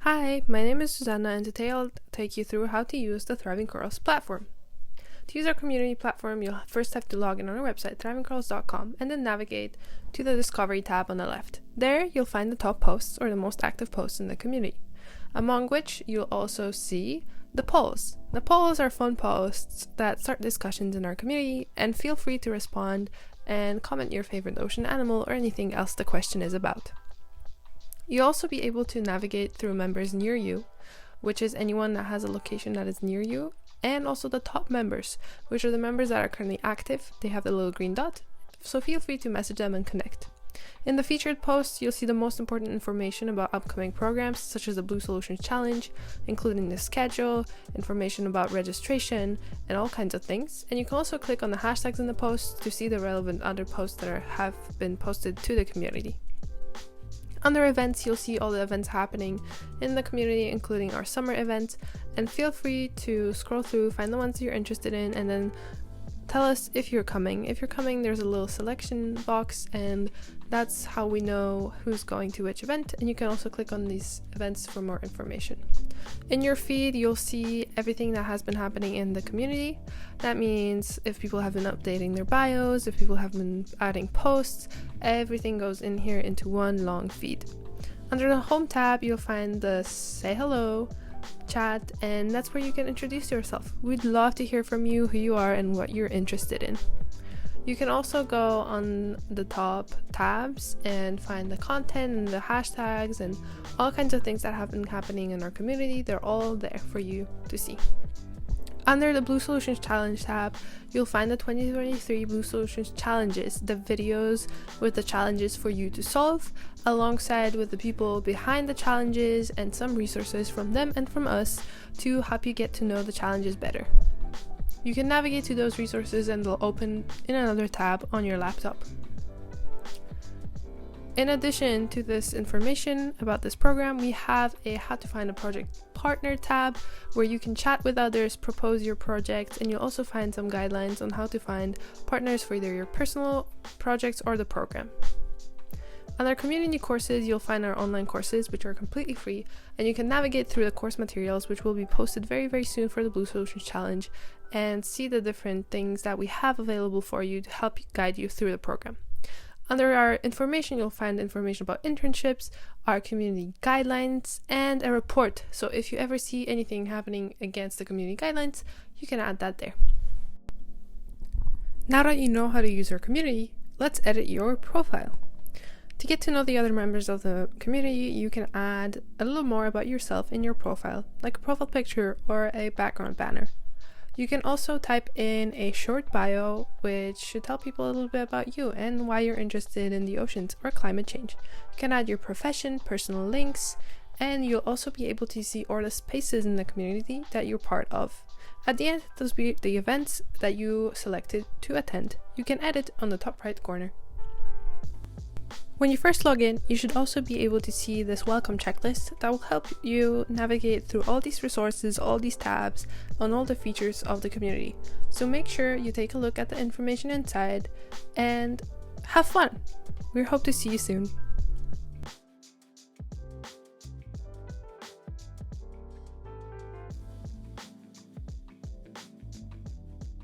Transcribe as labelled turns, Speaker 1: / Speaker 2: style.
Speaker 1: Hi, my name is Susanna and today I'll take you through how to use the Thriving Corals platform. To use our community platform, you'll first have to log in on our website, thrivingcorals.com, and then navigate to the Discovery tab on the left. There, you'll find the top posts or the most active posts in the community, among which you'll also see the polls. The polls are fun posts that start discussions in our community, and feel free to respond and comment your favorite ocean animal or anything else the question is about. You'll also be able to navigate through members near you, which is anyone that has a location that is near you, and also the top members, which are the members that are currently active. They have the little green dot, so feel free to message them and connect. In the featured posts, you'll see the most important information about upcoming programs, such as the Blue Solutions Challenge, including the schedule, information about registration, and all kinds of things. And you can also click on the hashtags in the posts to see the relevant other posts that have been posted to the community. Under events, you'll see all the events happening in the community, including our summer events, and feel free to scroll through, find the ones you're interested in, and then tell us if you're coming. If you're coming, there's a little selection box, and that's how we know who's going to which event, and you can also click on these events for more information. In your feed, you'll see everything that has been happening in the community. That means if people have been updating their bios, if people have been adding posts, everything goes in here into one long feed. Under the home tab, you'll find the say hello, chat, and that's where you can introduce yourself. We'd love to hear from you, who you are, and what you're interested in. You can also go on the top tabs and find the content and the hashtags and all kinds of things that have been happening in our community. They're all there for you to see. Under the Blue Solutions Challenge tab, you'll find the 2023 Blue Solutions Challenges, the videos with the challenges for you to solve, alongside with the people behind the challenges and some resources from them and from us to help you get to know the challenges better. You can navigate to those resources and they'll open in another tab on your laptop. In addition to this information about this program, we have a How to Find a Project Partner tab where you can chat with others, propose your projects, and you'll also find some guidelines on how to find partners for either your personal projects or the program. On our community courses, you'll find our online courses, which are completely free, and you can navigate through the course materials, which will be posted very, very soon for the Blue Solutions Challenge, and see the different things that we have available for you to help guide you through the program. Under our information, you'll find information about internships, our community guidelines, and a report. So if you ever see anything happening against the community guidelines, you can add that there. Now that you know how to use our community, let's edit your profile. To get to know the other members of the community, you can add a little more about yourself in your profile, like a profile picture or a background banner. You can also type in a short bio, which should tell people a little bit about you and why you're interested in the oceans or climate change. You can add your profession, personal links, and you'll also be able to see all the spaces in the community that you're part of. At the end, those be the events that you selected to attend. You can edit on the top right corner. When you first log in, you should also be able to see this welcome checklist that will help you navigate through all these resources, all these tabs, on all the features of the community. So make sure you take a look at the information inside and have fun. We hope to see you soon.